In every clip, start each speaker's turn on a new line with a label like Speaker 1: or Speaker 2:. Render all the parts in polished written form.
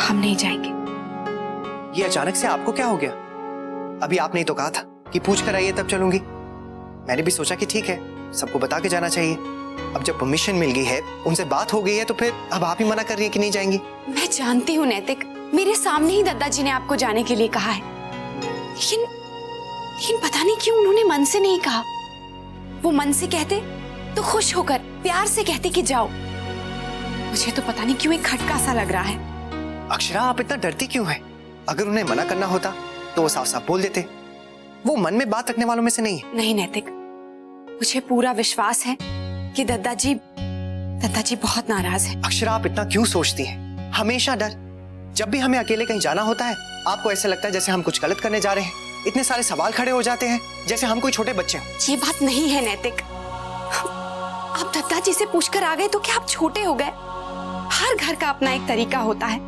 Speaker 1: हम नहीं जाएंगे।
Speaker 2: ये अचानक से आपको क्या हो गया? अभी आपने ही तो कहा था कि पूछ कर आइए तब चलूंगी। मैंने भी सोचा कि ठीक है, सबको बता के जाना चाहिए। अब जब परमिशन मिल गई है, उनसे बात हो गई है, तो फिर अब आप ही मना कर रही है कि नहीं जाएंगी।
Speaker 1: मैं जानती हूँ नैतिक, मेरे सामने ही दादाजी ने आपको जाने के लिए कहा है, लेकिन पता नहीं क्यों उन्होंने मन से नहीं कहा। वो मन से कहते तो खुश होकर प्यार से कहते कि जाओ। मुझे तो पता नहीं क्यों एक खटका सा लग रहा है।
Speaker 2: अक्षरा, आप इतना डरती क्यों है? अगर उन्हें मना करना होता तो वो साफ साफ बोल देते। वो मन में बात रखने वालों में से नहीं है।
Speaker 1: नहीं नैतिक, मुझे पूरा विश्वास है कि दादाजी बहुत नाराज है।
Speaker 2: अक्षरा, आप इतना क्यों सोचती हैं? हमेशा डर। जब भी हमें अकेले कहीं जाना होता है, आपको ऐसा लगता है जैसे हम कुछ गलत करने जा रहे हैं। इतने सारे सवाल खड़े हो जाते हैं जैसे हम कोई छोटे बच्चे हों।
Speaker 1: ये बात नहीं है नैतिक। आप दादाजी से पूछकर आ गए तो क्या आप छोटे हो गए? हर घर का अपना एक तरीका होता है।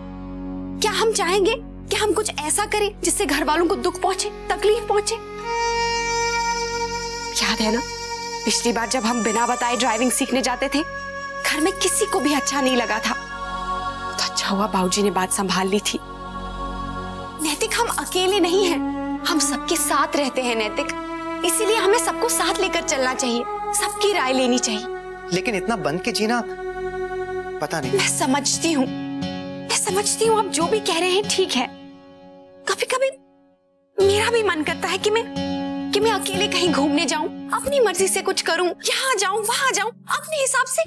Speaker 1: क्या हम चाहेंगे कि हम कुछ ऐसा करें जिससे घर वालों को दुख पहुंचे, तकलीफ पहुंचे? याद है ना, पिछली बार जब हम बिना बताए ड्राइविंग सीखने जाते थे, घर में किसी को भी अच्छा नहीं लगा था। तो अच्छा हुआ बाबूजी ने बात संभाल ली थी। नैतिक, हम अकेले नहीं हैं, हम सबके साथ रहते हैं नैतिक। इसीलिए हमें सबको साथ लेकर चलना चाहिए, सबकी राय लेनी चाहिए।
Speaker 2: लेकिन इतना बंद के जीना, पता नहीं।
Speaker 1: मैं समझती हूँ आप जो भी कह रहे हैं ठीक है। कभी कभी मेरा भी मन करता है कि मैं अकेले कहीं घूमने जाऊं, अपनी मर्जी से कुछ करूं, यहाँ जाऊं वहां जाऊं, अपने हिसाब से।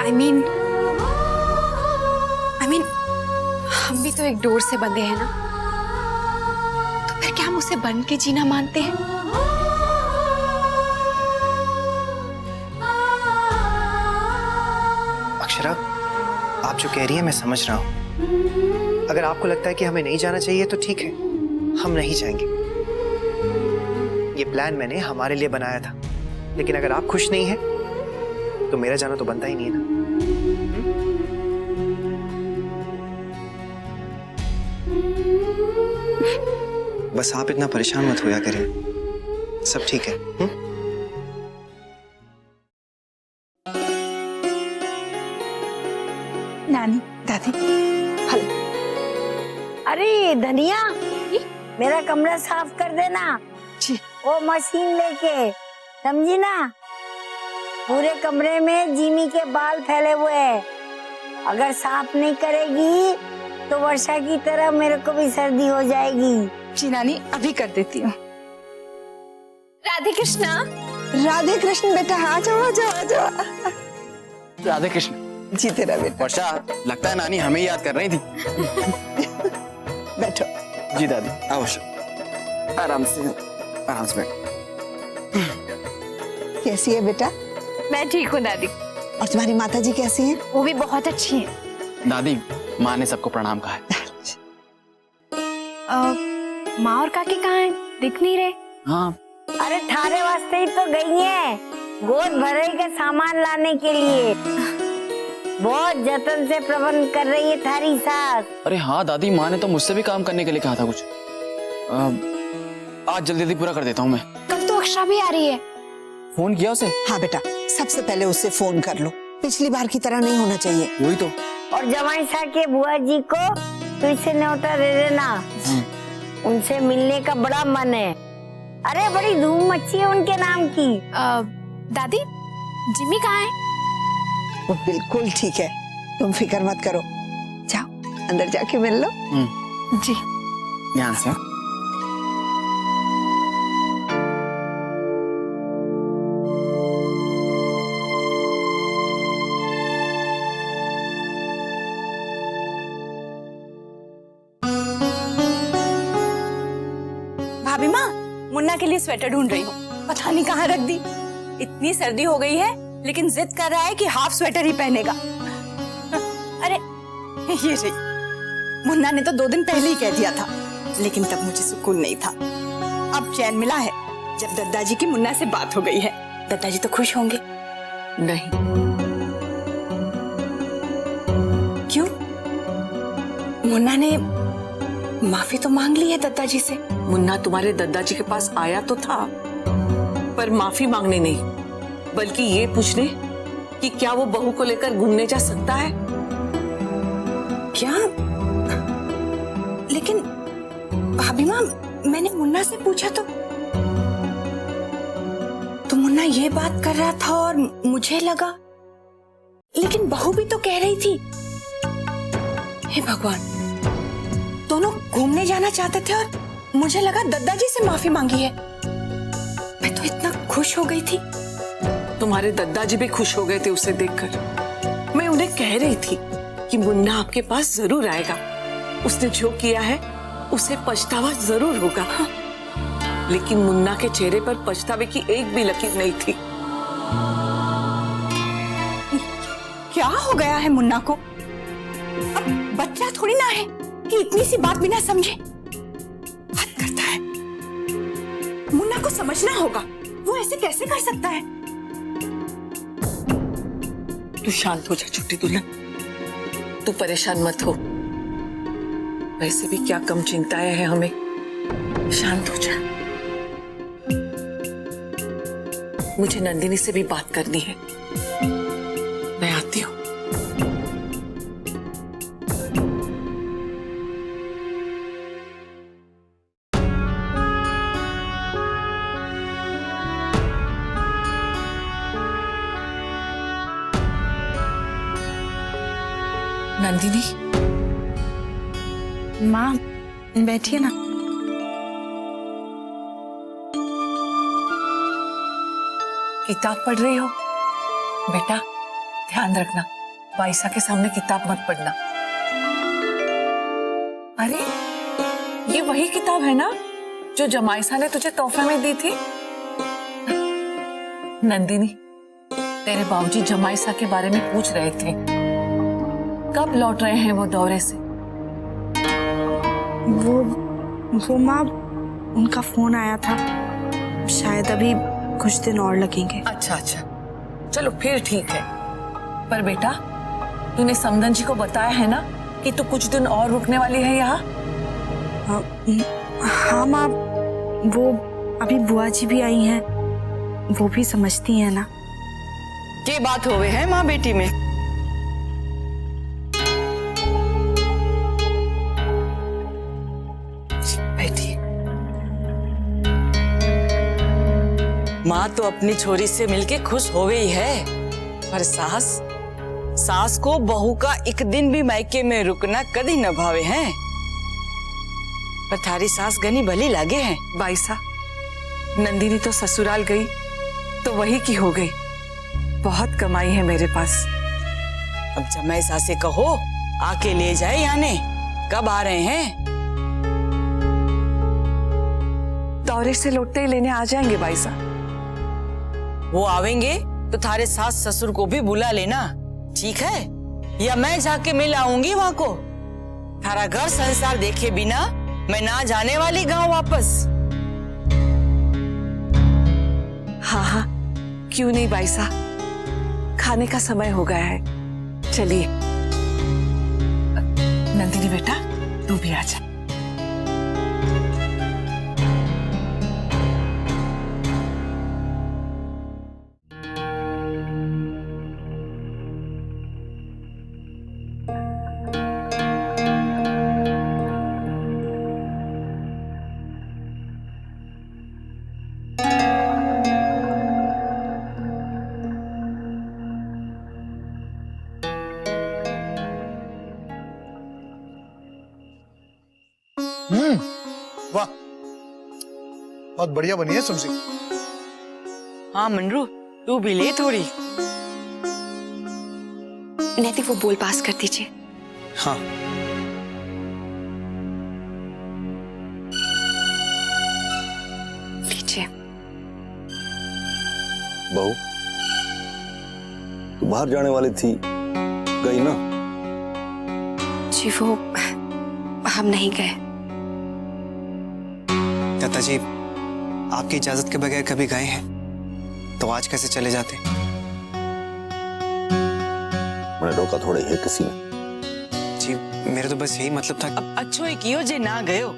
Speaker 1: I mean, हम भी तो एक डोर से बंधे हैं ना, तो फिर क्या हम उसे बंध के जीना मानते हैं?
Speaker 2: अक्षरा, आप जो कह रही हैं मैं समझ रहा हूं। अगर आपको लगता है कि हमें नहीं जाना चाहिए तो ठीक है, हम नहीं जाएंगे। ये प्लान मैंने हमारे लिए बनाया था, लेकिन अगर आप खुश नहीं हैं तो मेरा जाना तो बनता ही नहीं है ना। बस आप इतना परेशान मत होया करें, सब ठीक है।
Speaker 3: नानी, दादी,
Speaker 4: हेलो। अरे धनिया, मेरा कमरा साफ कर देना।
Speaker 3: जी।
Speaker 4: वो मशीन लेके, समझी ना? पूरे कमरे में जिमी के बाल फैले हुए हैं। अगर साफ नहीं करेगी तो वर्षा की तरह मेरे को भी सर्दी हो जाएगी।
Speaker 3: जी नानी, अभी कर देती हूँ।
Speaker 1: राधे कृष्णा।
Speaker 3: राधे कृष्ण बेटा, आ जाओ आ जाओ आ जाओ।
Speaker 5: राधे कृष्ण।
Speaker 3: जी तेरा बेटा।
Speaker 5: वर्षा, लगता है नानी हमें याद कर रही थी।
Speaker 3: बैठो।
Speaker 5: जी दादी, आओ वर्षा, आराम से बैठ।
Speaker 3: कैसी है बेटा?
Speaker 1: मैं ठीक हूँ दादी।
Speaker 3: और तुम्हारी माता जी कैसी हैं?
Speaker 1: वो भी बहुत अच्छी है।
Speaker 5: दादी, माँ ने सबको प्रणाम कहा है।
Speaker 1: माँ और काकी कहाँ हैं? दिख नहीं रहे।
Speaker 5: हाँ।
Speaker 4: अरे थारे वास्ते ही तो गई है, गोद भराई का सामान लाने के लिए। बहुत जतन से प्रबंध कर रही है थारी सास।
Speaker 5: अरे हाँ दादी, माँ ने तो मुझसे भी काम करने के लिए कहा था कुछ। आज जल्दी पूरा कर देता हूँ मैं।
Speaker 1: कल तो अक्षरा भी आ रही है।
Speaker 5: फोन किया उसे?
Speaker 3: हाँ बेटा, सबसे पहले उससे फोन कर लो। पिछली बार की तरह नहीं होना चाहिए।
Speaker 5: वही तो।
Speaker 4: और जमाई सा के बुआ जी को तो इसे न्योता दे देना। उनसे मिलने का बड़ा मन है। अरे बड़ी धूम मची है उनके नाम की।
Speaker 1: दादी, जिमी कहाँ है?
Speaker 3: वो बिल्कुल ठीक है, तुम फिक्र मत करो। जाओ अंदर जाके मिल लो।
Speaker 1: जी।
Speaker 5: ध्यान से।
Speaker 6: भाभी माँ, मुन्ना के लिए स्वेटर ढूंढ रही हूँ, पता नहीं कहाँ रख दी। इतनी सर्दी हो गई है, लेकिन जिद कर रहा है कि हाफ स्वेटर ही पहनेगा। अरे ये रही। मुन्ना ने तो 2 दिन पहले ही कह दिया था, लेकिन तब मुझे सुकून नहीं था। अब चैन मिला है जब दादाजी की मुन्ना से बात हो गई है। दादाजी तो खुश होंगे।
Speaker 3: नहीं।
Speaker 6: क्यों? मुन्ना ने माफी तो मांग ली है दादाजी से।
Speaker 7: मुन्ना तुम्हारे दादाजी के पास आया तो था, पर माफी मांगने नहीं। बल्कि ये पूछने कि क्या वो बहू को लेकर घूमने जा सकता है।
Speaker 6: क्या? लेकिन भाभी माँ, मैंने मुन्ना से पूछा तो मुन्ना ये बात कर रहा था और मुझे लगा, लेकिन बहू भी तो कह रही थी। हे भगवान, दोनों घूमने जाना चाहते थे और मुझे लगा दद्दा जी से माफी मांगी है। मैं तो इतना खुश हो गई थी।
Speaker 7: तुम्हारे दद्दाजी भी खुश हो गए थे उसे देखकर। मैं उन्हें कह रही थी कि मुन्ना आपके पास जरूर आएगा, उसने जो किया है उसे पछतावा जरूर होगा। हाँ। लेकिन मुन्ना के चेहरे पर पछतावे की एक भी लकीर नहीं थी।
Speaker 6: क्या हो गया है मुन्ना को? अब बच्चा थोड़ी ना है कि इतनी सी बात बिना समझे बात करता है। मुन्ना को समझना होगा, वो ऐसे कैसे कर सकता है?
Speaker 7: तू शांत हो जा छोटी दुल्हन, तू परेशान मत हो। वैसे भी क्या कम चिंताएं हैं हमें। शांत हो जा। मुझे नंदिनी से भी बात करनी है, मैं आती हूँ। नंदिनी,
Speaker 6: माँ बैठिए ना।
Speaker 7: किताब पढ़ रही हो? बेटा ध्यान रखना, वाइसा के सामने किताब मत पढ़ना। अरे ये वही किताब है ना जो जमाइसा ने तुझे तोहफे में दी थी? नंदिनी, तेरे बाबूजी जमाइसा के बारे में पूछ रहे थे, कब लौट रहे हैं वो दौरे से?
Speaker 6: वो माँ, उनका फोन आया था, शायद अभी कुछ दिन और लगेंगे।
Speaker 7: अच्छा अच्छा, चलो फिर ठीक है। पर बेटा, तूने समदन जी को बताया है ना कि तू कुछ दिन और रुकने वाली है यहाँ?
Speaker 6: हाँ माँ, वो अभी बुआ जी भी आई हैं, वो भी समझती हैं ना।
Speaker 8: ये बात होवे है माँ बेटी में।
Speaker 7: बैठिए।
Speaker 8: माँ तो अपनी छोरी से मिलके खुश होवे ही है, पर सास को बहू का एक दिन भी मायके में रुकना कदी न भावे हैं। पर थारी सास गनी भली लागे हैं।
Speaker 7: बाईसा, नंदिनी तो ससुराल गई तो वही की हो गई। बहुत कमाई है मेरे पास।
Speaker 8: अब जमाई सासे कहो आके ले जाए याने। कब आ रहे हैं?
Speaker 7: दौरे से लौटते ही लेने आ जाएंगे बाईसा।
Speaker 8: वो आवेंगे तो थारे सास ससुर को भी बुला लेना, ठीक है? या मैं जाके मिल आऊंगी वहां को। थारा घर संसार देखे बिना मैं ना जाने वाली गांव वापस।
Speaker 7: हाँ हाँ, क्यों नहीं बाईसा, खाने का समय हो गया है, चलिए। नंदिनी बेटा, तू भी आ जा।
Speaker 9: वाह, बहुत बढ़िया बनी है सब्जी।
Speaker 8: हाँ मनरू, तू भी ले थोड़ी।
Speaker 1: नैतिक, वो बोल पास कर दीजिए।
Speaker 2: हाँ।
Speaker 1: लीजिए।
Speaker 10: बहू, तू बाहर जाने वाली थी, गई ना?
Speaker 1: जी वो हम नहीं गए।
Speaker 2: दत्ता जी, आपकी इजाजत के बगैर कभी गए हैं तो आज कैसे चले जाते?
Speaker 10: मैंने रोका थोड़े है किसी ने।
Speaker 2: जी मेरा तो बस यही मतलब था।
Speaker 8: अब अच्छो ही कियो जे ना गयो।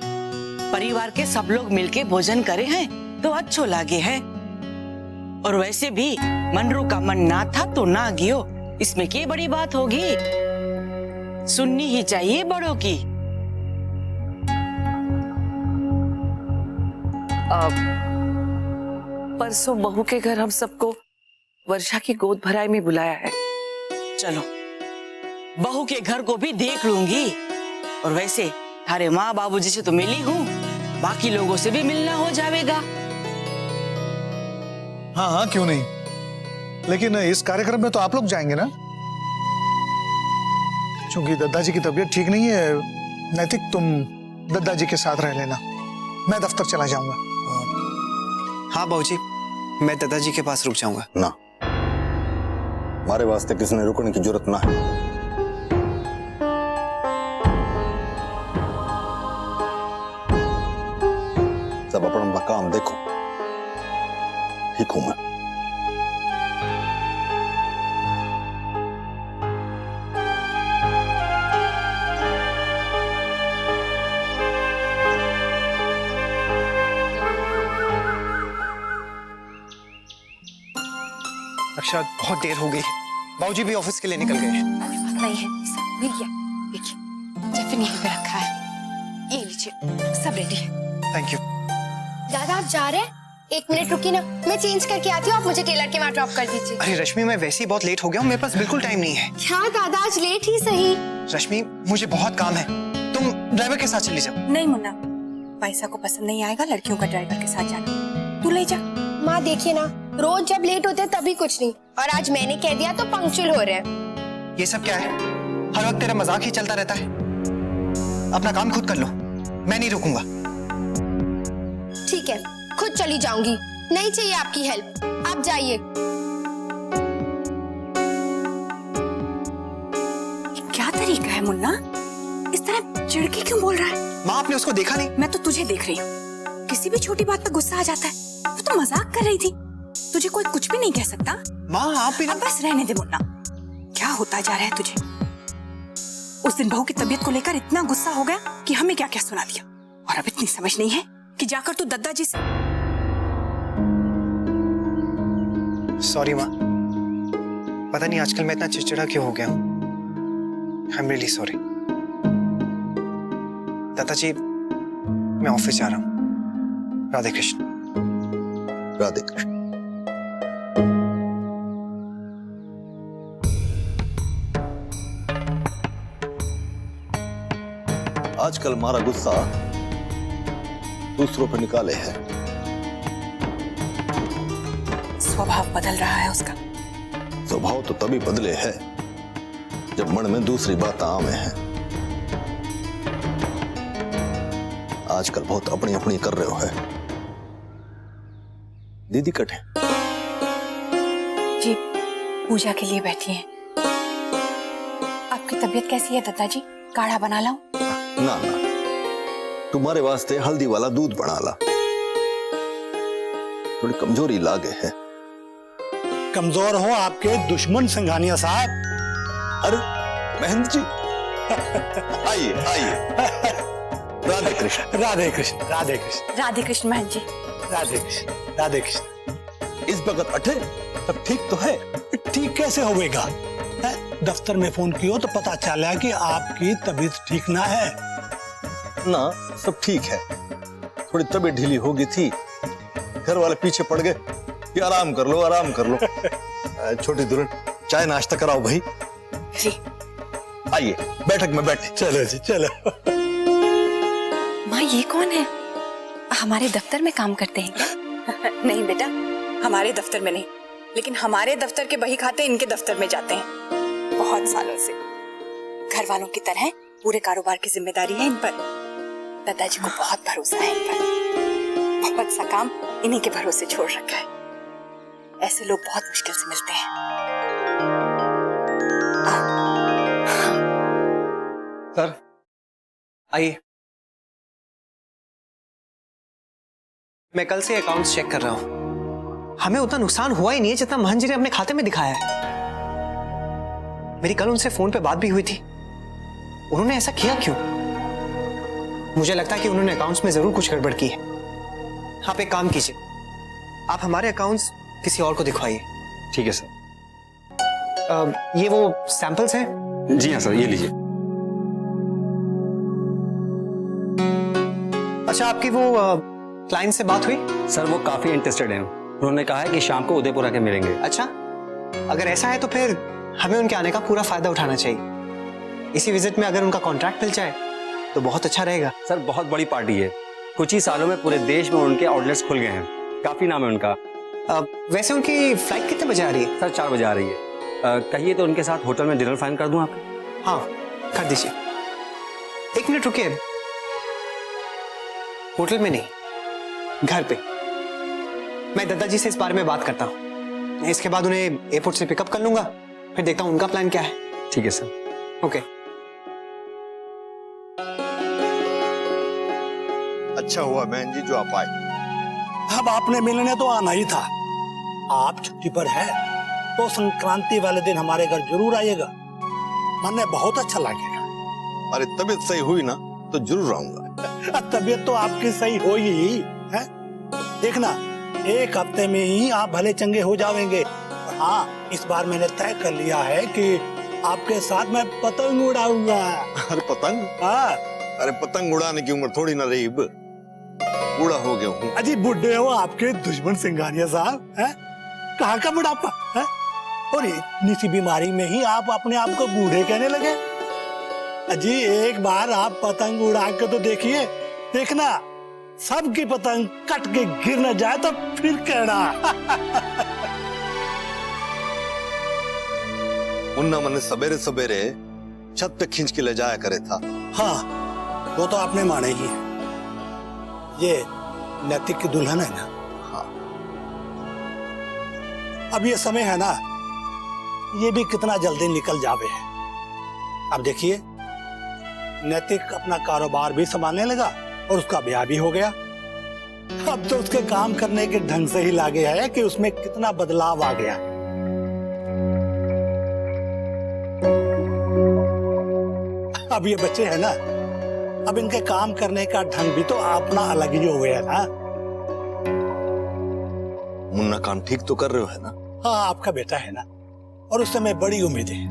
Speaker 8: परिवार के सब लोग मिलके भोजन करे हैं तो अच्छो लागे है। और वैसे भी मनरू का मन ना था तो ना गियो, इसमें क्या बड़ी बात होगी। सुननी ही चाहिए बड़ों की।
Speaker 7: परसों बहू के घर हम सबको वर्षा की गोद भराई में बुलाया है।
Speaker 8: चलो बहू के घर को भी देख लूंगी, और वैसे थारे माँ बाबूजी से तो मिली हूँ, बाकी लोगों से भी मिलना हो जाएगा।
Speaker 9: हाँ हाँ क्यों नहीं, लेकिन इस कार्यक्रम में तो आप लोग जाएंगे ना, क्योंकि दद्दा जी की तबीयत ठीक नहीं है। नैतिक तुम दद्दा जी के साथ रह लेना, मैं दफ्तर चला जाऊंगा।
Speaker 2: हाँ बाबूजी, मैं दादाजी के पास रुक जाऊंगा।
Speaker 10: ना, हमारे वास्ते किसने रुकने की जरूरत ना है। सब अपना काम देखो, ठीक हूं मैं।
Speaker 2: अक्षरा, बहुत देर हो गई, बाबूजी भी ऑफिस के लिए निकल गए हैं।
Speaker 1: नहीं है, सब मिल गया। देखिए टिफिन यहीं पे रखा है, ये लीजिए, सब रेडी है।
Speaker 2: Thank you.
Speaker 11: दादा आप जा रहे हैं? 1 मिनट रुकिए ना, मैं चेंज करके आती हूँ, आप मुझे टेलर के वहाँ ड्रॉप कर दीजिए।
Speaker 2: अरे रश्मि, मैं वैसे ही बहुत लेट हो गया हूँ, मेरे पास बिल्कुल टाइम नहीं है।
Speaker 11: क्या दादा, आज लेट ही सही।
Speaker 2: रश्मि, मुझे बहुत काम है, तुम ड्राइवर के साथ चली जाओ।
Speaker 6: नहीं मुन्ना, पैसा को पसंद नहीं आएगा लड़कियों का ड्राइवर के साथ जाना, तू ले जा।
Speaker 11: माँ देखिए ना, रोज जब लेट होते हैं तभी कुछ नहीं, और आज मैंने कह दिया तो पंक्चुअल हो रहे हैं।
Speaker 2: ये सब क्या है? हर वक्त तेरा मजाक ही चलता रहता है। अपना काम खुद कर लो, मैं नहीं रुकूंगा।
Speaker 11: ठीक है, खुद चली जाऊंगी, नहीं चाहिए आपकी हेल्प, आप जाइए।
Speaker 6: क्या तरीका है मुन्ना, इस तरह चिढ़ के क्यों बोल रहा है?
Speaker 2: माँ, आपने उसको देखा नहीं?
Speaker 6: मैं तो तुझे देख रही हूँ, किसी भी छोटी बात पर गुस्सा आ जाता है। वो तो मजाक कर रही थी, तुझे कोई कुछ भी नहीं कह सकता।
Speaker 2: माँ आप भी ना।
Speaker 6: अब बस रहने दे मुन्ना, क्या होता जा रहा है तुझे? उस दिन बहू की तबीयत को लेकर इतना गुस्सा हो गया कि हमें क्या क्या सुना दिया, और अब इतनी समझ नहीं है कि जाकर तू दद्दा जी से।
Speaker 2: सॉरी माँ, पता नहीं आजकल मैं इतना चिड़चिड़ा क्यों हो गया हूँ। I am really sorry. दादाजी, मैं ऑफिस जा रहा हूँ। राधे कृष्ण।
Speaker 10: राधे कृष्ण। आजकल हमारा गुस्सा दूसरों पर निकाले है।
Speaker 6: स्वभाव बदल रहा है उसका।
Speaker 10: स्वभाव तो तभी बदले है जब मन में दूसरी बात आवे है। आजकल बहुत अपनी अपनी कर रहे हो है। दीदी कटे
Speaker 6: जी, पूजा के लिए बैठी हैं। आपकी तबीयत कैसी है दादाजी? काढ़ा बना लाऊं?
Speaker 10: ना ना, तुम्हारे वास्ते हल्दी वाला दूध बना ला। थोड़ी कमजोरी लागे है।
Speaker 12: कमजोर हो आपके दुश्मन संघानिया साहब।
Speaker 10: अरे महेंद्र जी, आइए आइए। राधे कृष्ण।
Speaker 12: राधे कृष्ण। राधे कृष्ण।
Speaker 6: राधे कृष्ण महन जी।
Speaker 12: राधे कृष्ण। राधे कृष्ण।
Speaker 10: इस वक्त अठे सब ठीक तो है?
Speaker 12: ठीक कैसे होगा? दफ्तर में फोन किया तो पता चला कि आपकी तबीयत ठीक ना है।
Speaker 10: ना, सब ठीक है। थोड़ी तबीयत ढीली हो गई थी, घर वाले पीछे पड़ गए कि आराम कर लो आराम कर लो। छोटी दुल्हन, चाय नाश्ता कराओ भाई।
Speaker 6: जी
Speaker 10: आइए, बैठक में बैठे।
Speaker 12: चलो जी चलो।
Speaker 1: माँ, ये कौन है? हमारे दफ्तर में काम करते हैं क्या?
Speaker 6: नहीं बेटा, हमारे दफ्तर में नहीं, लेकिन हमारे दफ्तर के बही खाते इनके दफ्तर में जाते हैं बहुत सालों से। घर वालों की तरह पूरे कारोबार की जिम्मेदारी है इन पर। दादाजी को बहुत भरोसा है इन पर, बहुत सा काम इन्हीं के भरोसे छोड़ रखा है। ऐसे लोग बहुत मुश्किल से मिलते हैं।
Speaker 2: सर आइए। मैं कल से अकाउंट्स चेक कर रहा हूं, हमें उतना नुकसान हुआ ही नहीं है जितना महन जी ने अपने खाते में दिखाया है। मेरी कल उनसे फोन पे बात भी हुई थी। उन्होंने ऐसा किया क्यों? मुझे लगता है कि उन्होंने अकाउंट्स में जरूर कुछ गड़बड़ की है। आप एक काम कीजिए, आप हमारे अकाउंट्स किसी और को दिखवाइए।
Speaker 13: ठीक है सर।
Speaker 2: ये वो सैंपल्स हैं?
Speaker 13: जी हाँ सर, ये लीजिए।
Speaker 2: अच्छा, आपकी वो क्लाइंट से बात हुई?
Speaker 13: सर वो काफी इंटरेस्टेड हैं। उन्होंने कहा है कि शाम को उदयपुर आके मिलेंगे।
Speaker 2: अच्छा, अगर ऐसा है तो फिर हमें उनके आने का पूरा फायदा उठाना चाहिए। इसी विजिट में अगर उनका कॉन्ट्रैक्ट मिल जाए तो बहुत अच्छा रहेगा।
Speaker 13: सर बहुत बड़ी पार्टी है, कुछ ही सालों में पूरे देश में उनके आउटलेट्स खुल गए हैं, काफी नाम है उनका।
Speaker 2: वैसे उनकी फ्लाइट कितने बजे आ रही है?
Speaker 13: सर 4 बजे आ रही है। कहिए तो उनके साथ होटल में डिनर फाइनल कर दूं आपको?
Speaker 2: हाँ, कर दीजिए। 1 मिनट रुकिए। होटल में नहीं, घर पे। मैं दादाजी से इस बारे में बात करता हूँ, इसके बाद उन्हें एयरपोर्ट से पिकअप कर लूंगा, फिर देखता हूँ उनका प्लान क्या है।
Speaker 13: ठीक है सर।
Speaker 2: ओके।
Speaker 10: अच्छा हुआ बहन जी जो आप आए।
Speaker 12: अब आपने मिलने तो आना ही था। आप छुट्टी पर है तो संक्रांति वाले दिन हमारे घर जरूर आइएगा, मन बहुत अच्छा लगेगा।
Speaker 10: अरे तबीयत सही हुई ना तो जरूर आऊंगा।
Speaker 12: तबीयत तो आपकी सही हो ही है। देखना, 1 हफ्ते में ही आप भले चंगे हो जाएंगे। हाँ, इस बार मैंने तय कर लिया है कि आपके साथ मैं पतंग उड़ाऊंगा।
Speaker 10: अरे पतंग?
Speaker 12: हाँ।
Speaker 10: अरे पतंग उड़ाने की उम्र थोड़ी ना रही, बूढ़ा हो गया हूँ।
Speaker 12: अजी बुढ़े हो आपके दुश्मन सिंघानिया साहब, है कहाँ का बुढ़ापा है? और इतनी सी बीमारी में ही आप अपने आप को बूढ़े कहने लगे। अजी एक बार आप पतंग उड़ा के तो देखिए, देखना सबकी पतंग कट के गिर न जाए तो फिर कहना।
Speaker 10: मुन्ना मैंने सवेरे सवेरे छत पे खींच के ले जाया करे था।
Speaker 12: हाँ, वो तो आपने माने ही है। ये नैतिक की दुल्हन है ना।
Speaker 10: हाँ।
Speaker 12: अब ये समय है ना, ये भी कितना जल्दी निकल जावे है। अब देखिए, नैतिक अपना कारोबार भी संभालने लगा और उसका ब्याह भी हो गया। अब तो उसके काम करने के ढंग से ही लागे है कि उसमें कितना बदलाव आ गया। अब ये बच्चे हैं ना, अब इनके काम करने का ढंग भी तो अपना अलग ही हो गया ना।
Speaker 10: मुन्ना काम ठीक तो कर रहे हो है ना?
Speaker 12: हाँ, आपका बेटा है ना, और उससे मैं बड़ी उम्मीद है।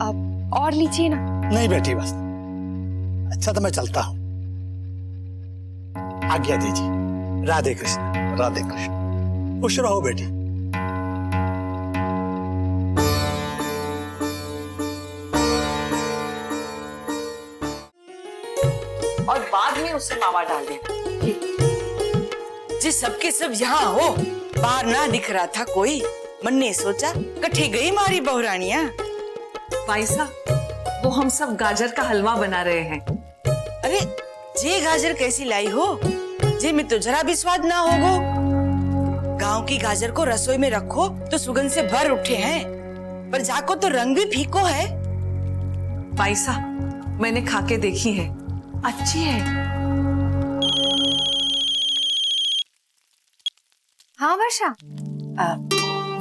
Speaker 1: अब और लीजिए ना।
Speaker 12: नहीं बेटी, बस। अच्छा तो मैं चलता हूँ, आज्ञा दीजिए। राधे कृष्ण।
Speaker 10: राधे कृष्ण।
Speaker 12: खुश रहो बेटी।
Speaker 8: और बाद में उसे मावा डाल देना। जी सबके सब यहाँ हो, बाहर ना दिख रहा था कोई, मन ने सोचा कट्ठे गई मारी बहुरानिया।
Speaker 7: पैसा, वो हम सब गाजर का हलवा बना रहे हैं।
Speaker 8: अरे जे गाजर कैसी लाई हो, जे में तो जरा भी स्वाद ना होगो। गांव की गाजर को रसोई में रखो तो सुगंध से भर उठे हैं, पर जाको तो रंग भी फीको है।
Speaker 7: पैसा, मैंने खा के देखी है, अच्छी है।
Speaker 1: हाँ वर्षा।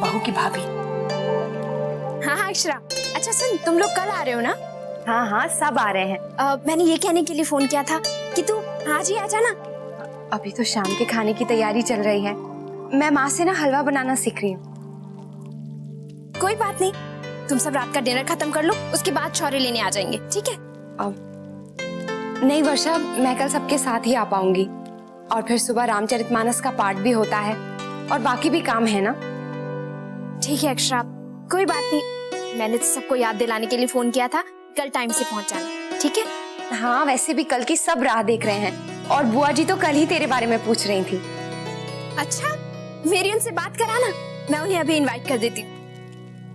Speaker 6: बहू की भाभी।
Speaker 11: हाँ हाँ अक्षरा, अच्छा सुन, तुम लोग कल आ रहे हो ना?
Speaker 1: हाँ हाँ, सब आ रहे हैं।
Speaker 11: मैंने ये कहने के लिए फोन किया था कि तू आज ही आ जाना।
Speaker 1: अभी तो शाम के खाने की तैयारी चल रही है, मैं माँ से ना हलवा बनाना सीख रही हूँ।
Speaker 11: कोई बात नहीं, तुम सब रात का डिनर खत्म कर लो, उसके बाद छौरे लेने आ जाएंगे, ठीक है?
Speaker 1: नहीं वर्षा, मैं कल सबके साथ ही आ पाऊंगी, और फिर सुबह रामचरितमानस का पाठ भी होता है और बाकी भी काम है ना।
Speaker 11: ठीक है अक्षरा, कोई बात नहीं, मैंने तो सबको याद दिलाने के लिए फोन किया था, कल टाइम से पहुंच जाना, ठीक है?
Speaker 1: हाँ, वैसे भी कल की सब राह देख रहे हैं, और बुआ जी तो कल ही तेरे बारे में पूछ रही थी।
Speaker 11: अच्छा, मेरी उनसे बात कराना, मैं उन्हें अभी इनवाइट कर देती हूँ।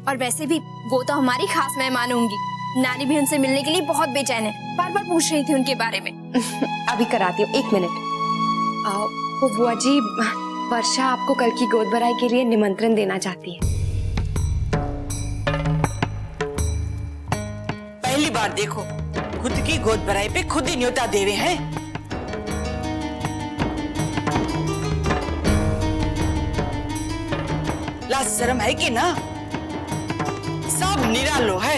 Speaker 11: और वैसे भी वो तो हमारी खास मेहमान होंगी, नानी भी उनसे मिलने के लिए बहुत बेचैन है, बार बार पूछ रही थी उनके बारे में।
Speaker 1: अभी कराती हूँ, 1 मिनट। वो बुआ जी, वर्षा आपको कल की गोद भराई के लिए निमंत्रण देना चाहती है।
Speaker 8: पहली बार देखो, खुद की गोद भराई पे खुद ही न्योता देवे हैं। लाज शर्म है कि ना? सब निरालो है।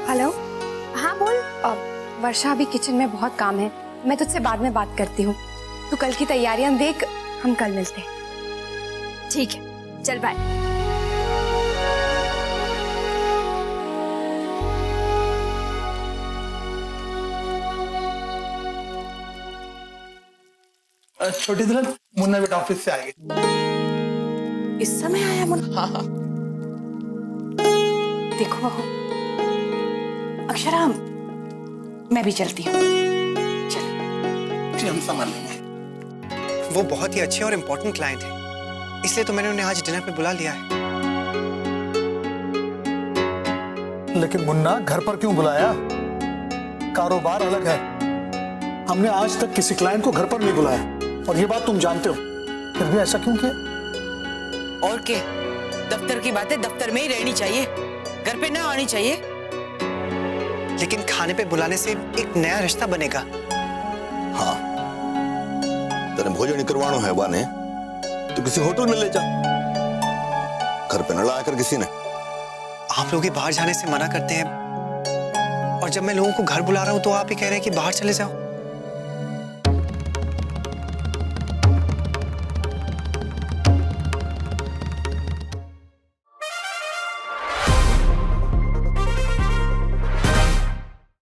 Speaker 1: हेलो।
Speaker 11: हाँ बोल।
Speaker 1: वर्षा, अभी किचन में बहुत काम है, मैं तुझसे बाद में बात करती हूँ। तू कल की तैयारियां देख, हम कल मिलते हैं।
Speaker 11: ठीक है, चल बाय।
Speaker 12: छोटी दुल्हन, मुन्ना बेटा ऑफिस से आएंगे।
Speaker 7: इस समय आया मुन्ना?
Speaker 12: हाँ।
Speaker 6: देखो बहू, अक्षरा, मैं भी चलती हूँ।
Speaker 12: जी हम संभाल लेंगे।
Speaker 2: वो बहुत ही अच्छे और इम्पोर्टेंट क्लाइंट है, इसलिए तो मैंने उन्हें आज डिनर पे बुला लिया है।
Speaker 9: लेकिन मुन्ना, घर पर क्यों बुलाया? कारोबार अलग है। हमने आज तक किसी क्लाइंट को घर पर नहीं बुलाया, और ये बात तुम जानते हो, फिर भी ऐसा क्यों किया?
Speaker 8: और के दफ्तर की बातें दफ्तर में ही रहनी चाहिए, घर पे ना आनी चाहिए।
Speaker 2: लेकिन खाने पे बुलाने से एक नया रिश्ता बनेगा।
Speaker 10: हाँ, तेरे भोजन करवाना है बाने तो किसी होटल में ले जा, घर पे न लाया कर किसी ने।
Speaker 2: आप लोग ही बाहर जाने से मना करते हैं, और जब मैं लोगों को घर बुला रहा हूँ तो आप ही कह रहे हैं कि बाहर चले जाओ।